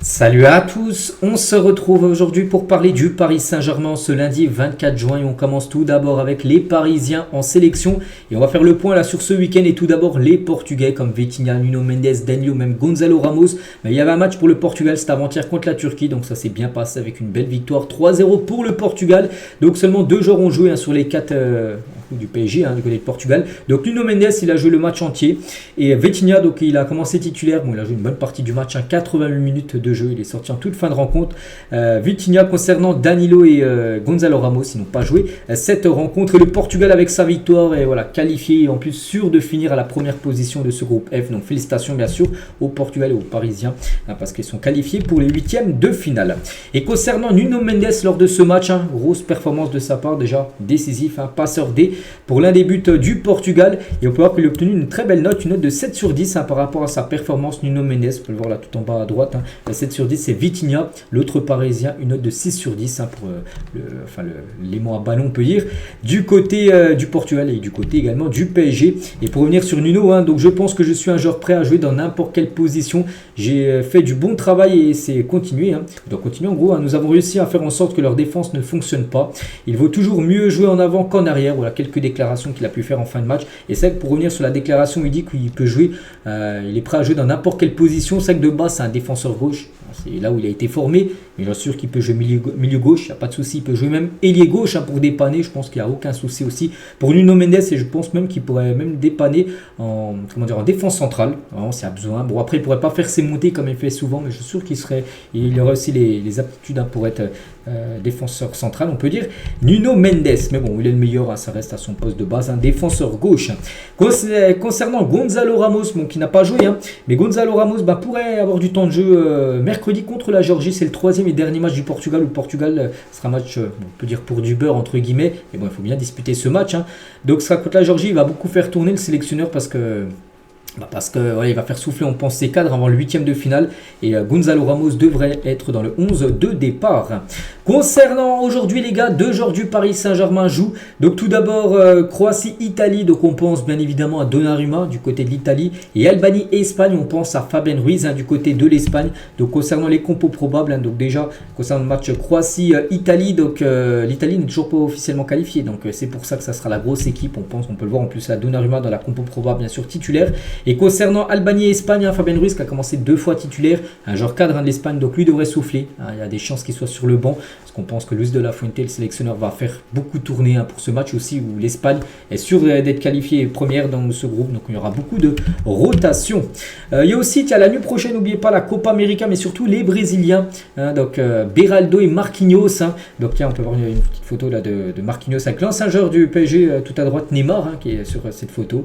Salut à tous, on se retrouve aujourd'hui pour parler du Paris Saint-Germain ce lundi 24 juin et on commence tout d'abord avec les Parisiens en sélection et on va faire le point là sur ce week-end et tout d'abord les Portugais comme Vitinha, Nuno Mendes, Danilo, même Gonzalo Ramos. Mais il y avait un match pour le Portugal cet avant-hier contre la Turquie donc ça s'est bien passé avec une belle victoire 3-0 pour le Portugal. Donc seulement 2 joueurs ont joué sur les 4 du PSG, du côté de Portugal. Donc Nuno Mendes il a joué le match entier et Vitinha donc il a commencé titulaire, il a joué une bonne partie du match, 88 minutes de jeu, il est sorti en toute fin de rencontre. Vitinha concernant Danilo et Gonzalo Ramos, ils n'ont pas joué cette rencontre et le Portugal avec sa victoire est qualifié et en plus sûr de finir à la première position de ce groupe F. Donc félicitations bien sûr au Portugal et aux Parisiens parce qu'ils sont qualifiés pour les huitièmes de finale. Et concernant Nuno Mendes lors de ce match, grosse performance de sa part déjà, décisif, passeur D pour l'un des buts du Portugal et on peut voir qu'il a obtenu une très belle note, une note de 7 sur 10 par rapport à sa performance. Nuno Mendes, on peut le voir là tout en bas à droite, 7 sur 10 c'est Vitinha, l'autre parisien une note de 6 sur 10 pour l'aimant à ballon on peut dire, du côté du Portugal et du côté également du PSG. Et pour revenir sur Nuno, donc je pense que je suis un joueur prêt à jouer dans n'importe quelle position, j'ai fait du bon travail et c'est continué, donc continuer en gros, nous avons réussi à faire en sorte que leur défense ne fonctionne pas, il vaut toujours mieux jouer en avant qu'en arrière. Voilà quelques déclarations qu'il a pu faire en fin de match. Et c'est vrai que pour revenir sur la déclaration, il dit qu'il peut jouer, il est prêt à jouer dans n'importe quelle position. C'est vrai que de base c'est un défenseur gauche, c'est là où il a été formé, mais bien sûr qu'il peut jouer milieu gauche, il n'y a pas de souci, il peut jouer même ailier gauche pour dépanner, je pense qu'il n'y a aucun souci aussi pour Nuno Mendes et je pense même qu'il pourrait même dépanner en défense centrale, s'il y a besoin. Bon après il ne pourrait pas faire ses montées comme il fait souvent, mais je suis sûr il aurait aussi les aptitudes pour être défenseur central on peut dire. Nuno Mendes, mais bon il est le meilleur, ça reste à son poste de base, défenseur gauche. Concernant Gonzalo Ramos, qui n'a pas joué, mais Gonzalo Ramos pourrait avoir du temps de jeu mercredi contre la Géorgie, c'est le troisième et dernier match du Portugal où le Portugal sera un match on peut dire pour du beurre entre guillemets, et bon il faut bien disputer ce match, donc ce sera contre la Géorgie. Il va beaucoup faire tourner le sélectionneur parce que il va faire souffler on pense ses cadres avant le huitième de finale et Gonzalo Ramos devrait être dans le 11 de départ. Concernant aujourd'hui les gars, 2 joueurs du Paris Saint-Germain jouent. Donc tout d'abord Croatie-Italie, donc on pense bien évidemment à Donnarumma du côté de l'Italie et Albanie et Espagne, on pense à Fabien Ruiz du côté de l'Espagne. Donc concernant les compos probables, donc déjà concernant le match Croatie-Italie, donc l'Italie n'est toujours pas officiellement qualifiée, donc c'est pour ça que ça sera la grosse équipe, on peut le voir en plus à Donnarumma dans la compo probable bien sûr titulaire. Et concernant Albanie et Espagne, Fabien Ruiz qui a commencé 2 fois titulaire, un joueur cadre de l'Espagne, donc lui devrait souffler, il y a des chances qu'il soit sur le banc, parce qu'on pense que Luis de la Fuente, le sélectionneur, va faire beaucoup tourner pour ce match aussi, où l'Espagne est sûre d'être qualifiée première dans ce groupe, donc il y aura beaucoup de rotation. Il y a aussi, la nuit prochaine, n'oubliez pas la Copa América, mais surtout les Brésiliens, donc Beraldo et Marquinhos, donc on peut voir une petite photo là de Marquinhos avec l'ancien joueur du PSG, tout à droite Neymar, qui est sur cette photo,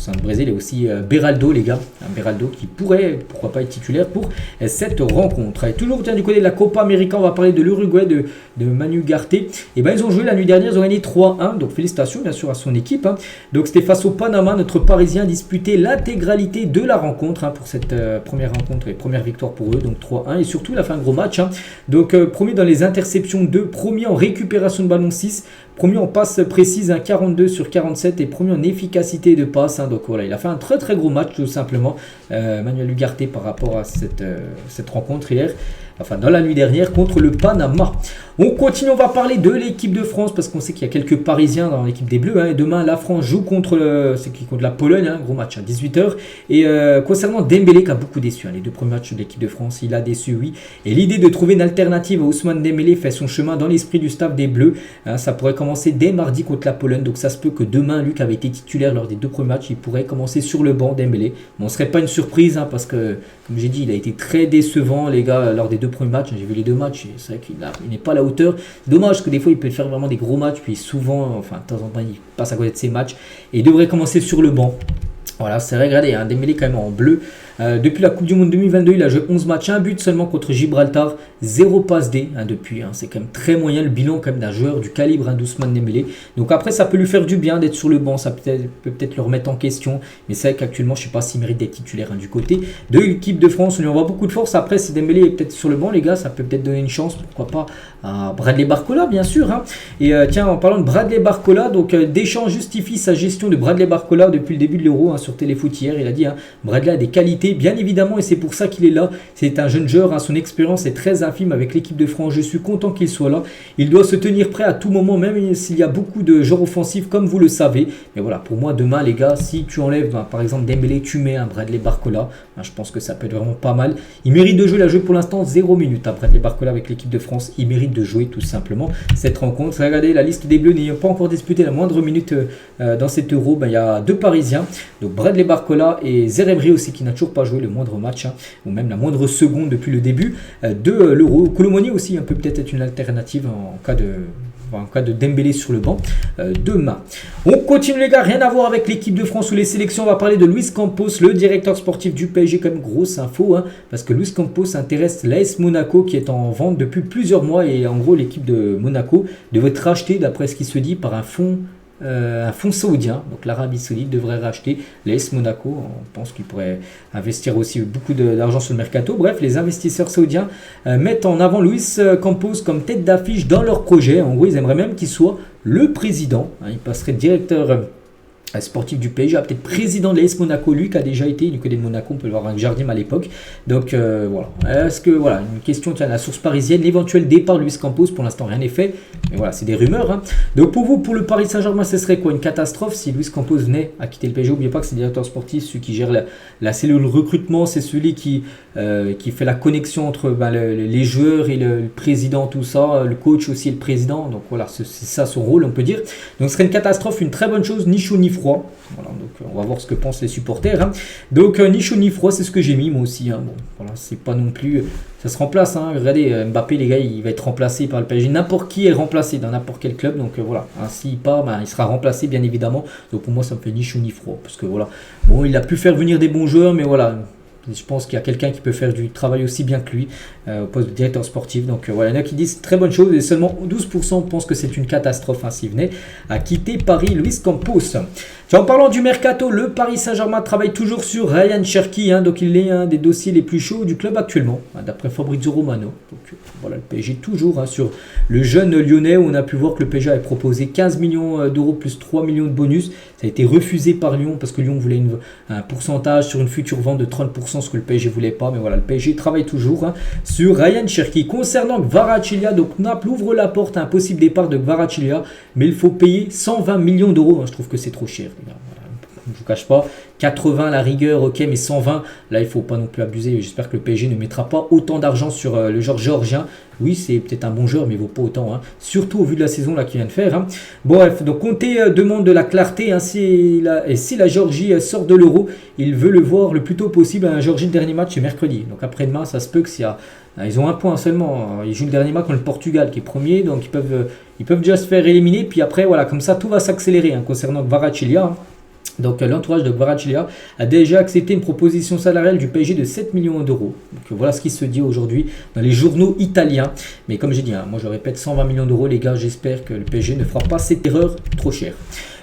au Brésil et aussi Beraldo les gars, Beraldo qui pourrait pourquoi pas être titulaire pour cette rencontre. Et toujours du côté de la Copa América, on va parler de l'Uruguay de Manu Garte. Et ils ont joué la nuit dernière, ils ont gagné 3-1, donc félicitations bien sûr à son équipe. Donc c'était face au Panama, notre Parisien a disputé l'intégralité de la rencontre pour cette première rencontre et première victoire pour eux, donc 3-1 et surtout il a fait un gros match. Donc premier dans les interceptions 2, premier en récupération de ballon 6, premier en passe précise 42 sur 47 et premier en efficacité de passe. Donc voilà, il a fait un très très gros match tout simplement, Manuel Ugarte par rapport à cette rencontre hier, dans la nuit dernière contre le Panama. On continue, on va parler de l'équipe de France parce qu'on sait qu'il y a quelques Parisiens dans l'équipe des Bleus. Et demain, la France joue contre la Pologne, gros match à 18h. Et concernant Dembélé qui a beaucoup déçu, les 2 premiers matchs de l'équipe de France, il a déçu, oui. Et l'idée de trouver une alternative à Ousmane Dembélé fait son chemin dans l'esprit du staff des Bleus. Ça pourrait commencer dès mardi contre la Pologne. Donc ça se peut que demain, lui qui avait été titulaire lors des 2 premiers matchs, il pourrait commencer sur le banc Dembélé. Bon, ce ne serait pas une surprise parce que, comme j'ai dit, il a été très décevant les gars lors des 2 premiers matchs. J'ai vu les 2 matchs et c'est vrai qu'il n'est pas là hauteur. C'est dommage parce que des fois il peut faire vraiment des gros matchs, puis souvent, de temps en temps il passe à côté de ses matchs et il devrait commencer sur le banc. Voilà, c'est regardez, Dembélé quand même en bleu. Depuis la Coupe du Monde 2022, il a joué 11 matchs, 1 but seulement contre Gibraltar, 0 passe D depuis. C'est quand même très moyen le bilan quand même d'un joueur du calibre d'Ousmane Dembélé. Donc après, ça peut lui faire du bien d'être sur le banc, ça peut peut-être le remettre en question. Mais c'est vrai qu'actuellement, je ne sais pas s'il mérite d'être titulaire du côté de l'équipe de France. On lui envoie beaucoup de force. Après, si Dembélé est peut-être sur le banc, les gars, ça peut peut-être donner une chance, pourquoi pas, à Bradley Barcola, bien sûr. Et tiens, en parlant de Bradley Barcola, donc Deschamps justifie sa gestion de Bradley Barcola depuis le début de l'Euro sur Téléfoot hier. Il a dit Bradley a des qualités qualité, bien évidemment, et c'est pour ça qu'il est là. C'est un jeune joueur, son expérience est très infime avec l'équipe de France. Je suis content qu'il soit là. Il doit se tenir prêt à tout moment, même s'il y a beaucoup de joueurs offensifs, comme vous le savez. Mais voilà, pour moi, demain, les gars, si tu enlèves, par exemple, Dembélé, tu mets un Bradley Barcola. Je pense que ça peut être vraiment pas mal. Il mérite de jouer. Il a joué pour l'instant 0 minutes. Bradley Barcola avec l'équipe de France, il mérite de jouer tout simplement cette rencontre. Regardez, la liste des Bleus n'ayant pas encore disputé la moindre minute dans cet Euro. Il y a 2 Parisiens, donc Bradley Barcola et Zeremri aussi, qui n'a toujours pas joué le moindre match, ou même la moindre seconde depuis le début de l'Euro. Colomoni aussi peut peut-être être une alternative en cas de Dembélé sur le banc demain. On continue les gars, rien à voir avec l'équipe de France ou les sélections. On va parler de Luis Campos, le directeur sportif du PSG. Comme grosse info, parce que Luis Campos intéresse l'AS Monaco qui est en vente depuis plusieurs mois. Et en gros, l'équipe de Monaco devrait être rachetée, d'après ce qui se dit, par un fonds saoudien. Donc l'Arabie Saoudite devrait racheter l'AS Monaco. On pense qu'il pourrait investir aussi beaucoup d'argent sur le mercato. Bref, les investisseurs saoudiens mettent en avant Luis Campos comme tête d'affiche dans leur projet. En gros, ils aimeraient même qu'il soit le président. Il passerait directeur sportif du PSG, peut-être président de l'AS Monaco, lui qui a déjà été, du côté de Monaco, on peut le voir avec Jardim à l'époque. Donc voilà. Est-ce que, voilà, une question, tiens, la source parisienne, l'éventuel départ de Luis Campos, pour l'instant rien n'est fait, mais voilà, c'est des rumeurs. Donc pour vous, pour le Paris Saint-Germain, ce serait quoi, une catastrophe si Luis Campos venait à quitter le PSG? N'oubliez pas que c'est le directeur sportif, celui qui gère la cellule recrutement, c'est celui qui fait la connexion entre les joueurs et le président, tout ça, le coach aussi et le président. Donc voilà, c'est ça son rôle, on peut dire. Donc ce serait une catastrophe, une très bonne chose, ni chaud ni froid. Voilà, donc on va voir ce que pensent les supporters. Donc ni chaud ni froid, c'est ce que j'ai mis moi aussi. Bon, voilà, c'est pas non plus, ça se remplace. Regardez, Mbappé, les gars, il va être remplacé par le PSG. N'importe qui est remplacé dans n'importe quel club. Donc voilà, s'il part, il sera remplacé bien évidemment. Donc pour moi, ça me fait ni chaud ni froid, parce que voilà, bon, il a pu faire venir des bons joueurs, mais voilà. Je pense qu'il y a quelqu'un qui peut faire du travail aussi bien que lui au poste de directeur sportif. Donc voilà, il y en a qui disent très bonne chose et seulement 12% pensent que c'est une catastrophe s'il venait à quitter Paris, Luis Campos. En parlant du mercato, le Paris Saint-Germain travaille toujours sur Ryan Cherki. Donc il est un des dossiers les plus chauds du club actuellement, d'après Fabrizio Romano. Donc voilà, le PSG toujours sur le jeune lyonnais, où on a pu voir que le PSG avait proposé 15 millions d'euros plus 3 millions de bonus. Ça a été refusé par Lyon parce que Lyon voulait un pourcentage sur une future vente de 30%, ce que le PSG voulait pas. Mais voilà, le PSG travaille toujours sur Ryan Cherki. Concernant Kvaratskhelia, donc Naples ouvre la porte à un possible départ de Kvaratskhelia, mais il faut payer 120 millions d'euros. Je trouve que c'est trop cher. Voilà, je ne vous cache pas, 80 la rigueur, ok, mais 120, là il ne faut pas non plus abuser. J'espère que le PSG ne mettra pas autant d'argent sur le joueur géorgien. Oui, c'est peut-être un bon joueur, mais il ne vaut pas autant, surtout au vu de la saison là qu'il vient de faire. Bref, donc Conte demande de la clarté, si la Géorgie sort de l'Euro, il veut le voir le plus tôt possible. La Géorgie, le dernier match c'est mercredi, donc après-demain ça se peut que ils ont un point seulement. Ils jouent le dernier match contre le Portugal qui est premier, donc ils peuvent déjà se faire éliminer. Puis après, voilà, comme ça tout va s'accélérer concernant Kvaratskhelia. Donc l'entourage de Kvaratskhelia a déjà accepté une proposition salariale du PSG de 7 millions d'euros. Donc voilà ce qui se dit aujourd'hui dans les journaux italiens. Mais comme j'ai dit, moi je répète, 120 millions d'euros les gars, j'espère que le PSG ne fera pas cette erreur trop chère.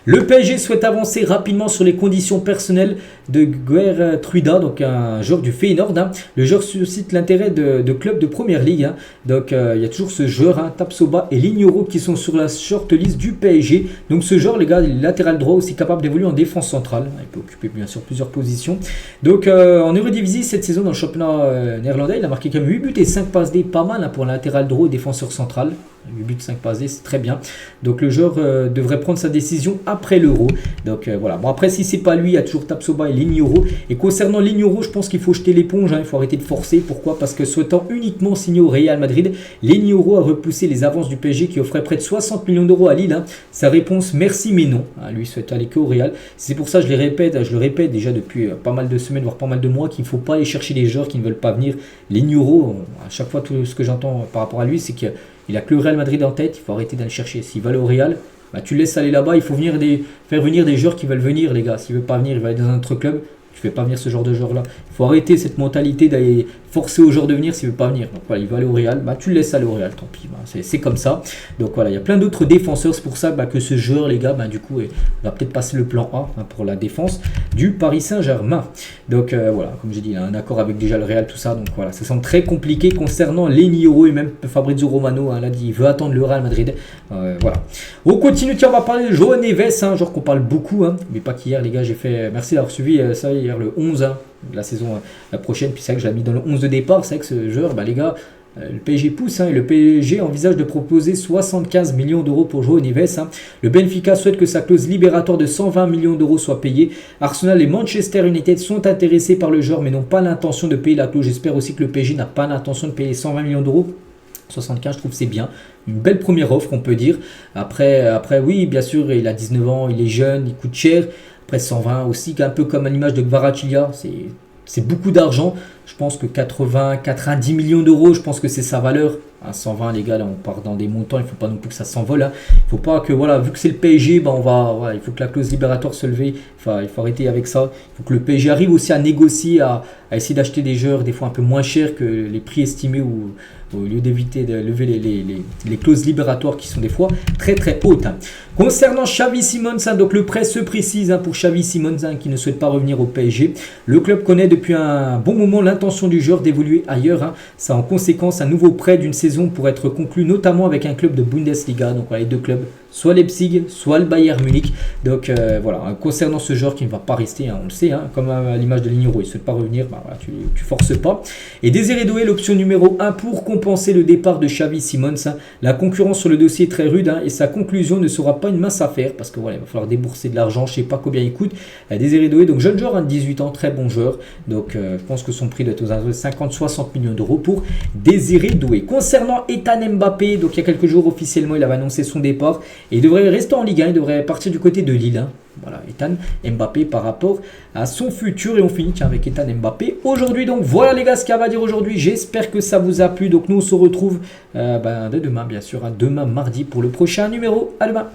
Le PSG souhaite avancer rapidement sur les conditions personnelles de Geertruida, donc un joueur du Feyenoord. Le joueur suscite l'intérêt de clubs de première ligue. Donc il y a toujours ce joueur, Tapsoba et Lignoro, qui sont sur la shortlist du PSG. Donc ce joueur, les gars, il est latéral droit, aussi capable d'évoluer en défense centrale. Il peut occuper bien sûr plusieurs positions. Donc en Eredivisie, cette saison dans le championnat néerlandais, il a marqué quand même 8 buts et 5 passes D, pas mal pour un latéral droit, défenseur central. 8 buts, 5 passes D, c'est très bien. Donc le joueur devrait prendre sa décision après l'Euro. Donc voilà. Bon, après, si c'est pas lui, il y a toujours Tapsoba et Lignoro. Et concernant Lignoro, je pense qu'il faut jeter l'éponge. Il faut arrêter de forcer. Pourquoi? Parce que souhaitant uniquement signer au Real Madrid, Lignoro a repoussé les avances du PSG qui offrait près de 60 millions d'euros à Lille. Sa réponse, merci mais non. Lui souhaite aller que au Real. C'est pour ça que je le répète déjà depuis pas mal de semaines, voire pas mal de mois, qu'il ne faut pas aller chercher des joueurs qui ne veulent pas venir. Lignoro, à chaque fois, tout ce que j'entends par rapport à lui, c'est qu'il a que le Real Madrid en tête. Il faut arrêter d'aller chercher. S'il va aller au Real, tu le laisses aller là-bas. Il faut faire venir des joueurs qui veulent venir, les gars. S'il ne veut pas venir, il va aller dans un autre club. Tu ne fais pas venir ce genre de joueur-là. Il faut arrêter cette mentalité d'aller forcer aux joueurs de venir s'il ne veut pas venir. Donc voilà, il va aller au Real, tu le laisses aller au Real, tant pis. C'est comme ça. Donc voilà, il y a plein d'autres défenseurs. C'est pour ça que ce joueur, les gars, du coup, va peut-être passer le plan A pour la défense du Paris Saint-Germain. Donc voilà, comme j'ai dit, il a un accord avec déjà le Real, tout ça. Donc voilà, ça semble très compliqué concernant Lignoro et même Fabrizio Romano. Là, il veut attendre le Real Madrid. Voilà. On continue, tiens, on va parler de João Neves, genre qu'on parle beaucoup. Mais pas qu'hier, les gars, j'ai fait. Merci d'avoir suivi ça hier le 11. de la saison prochaine. Puis c'est vrai que je l'ai mis dans le 11 de départ. C'est vrai que ce joueur, les gars, le PSG pousse, et le PSG envisage de proposer 75 millions d'euros pour jouer au Nives. Le Benfica souhaite que sa clause libératoire de 120 millions d'euros soit payée. Arsenal et Manchester United sont intéressés par le joueur mais n'ont pas l'intention de payer la clause. J'espère aussi que le PSG n'a pas l'intention de payer 120 millions d'euros. 75, je trouve que c'est bien. Une belle première offre, on peut dire. Après, oui, bien sûr, il a 19 ans, il est jeune, il coûte cher. Après, 120 aussi, un peu comme à l'image de Kvaratskhelia, c'est beaucoup d'argent. Je pense que 80, 90 millions d'euros, je pense que c'est sa valeur. À 120, les gars, là, on part dans des montants. Il ne faut pas non plus que ça s'envole. Il ne faut pas que, voilà, vu que c'est le PSG, il faut que la clause libératoire se lève. Enfin, il faut arrêter avec ça. Il faut que le PSG arrive aussi à négocier, à essayer d'acheter des joueurs des fois un peu moins chers que les prix estimés ou au lieu d'éviter de lever les clauses libératoires qui sont des fois très très hautes. Concernant Xavi Simons, donc le prêt se précise pour Xavi Simons qui ne souhaite pas revenir au PSG. Le club connaît depuis un bon moment l'intention du joueur d'évoluer ailleurs. Ça en conséquence un nouveau prêt d'une saison pour être conclu notamment avec un club de Bundesliga. Donc les deux clubs, soit Leipzig, soit le Bayern Munich. Donc voilà, concernant ce joueur qui ne va pas rester, on le sait, comme à l'image de Ligneiro, il ne souhaite pas revenir, tu forces pas. Et Désiré Doué, l'option numéro 1 pour compenser le départ de Xavi Simons. La concurrence sur le dossier est très rude et sa conclusion ne sera pas une mince affaire parce que voilà, il va falloir débourser de l'argent, je ne sais pas combien il coûte. Désiré Doué, donc jeune joueur, 18 ans, très bon joueur. Donc je pense que son prix doit être aux alentours de 50-60 millions d'euros pour Désiré Doué. Concernant Ethan Mbappé, donc il y a quelques jours officiellement, il avait annoncé son départ et il devrait rester en Ligue 1, il devrait partir du côté de Lille. Voilà, Ethan Mbappé par rapport à son futur. Et on finit avec Ethan Mbappé aujourd'hui. Donc voilà les gars ce qu'il y a à dire aujourd'hui. J'espère que ça vous a plu. Donc nous on se retrouve dès demain bien sûr. Demain mardi pour le prochain numéro. À demain.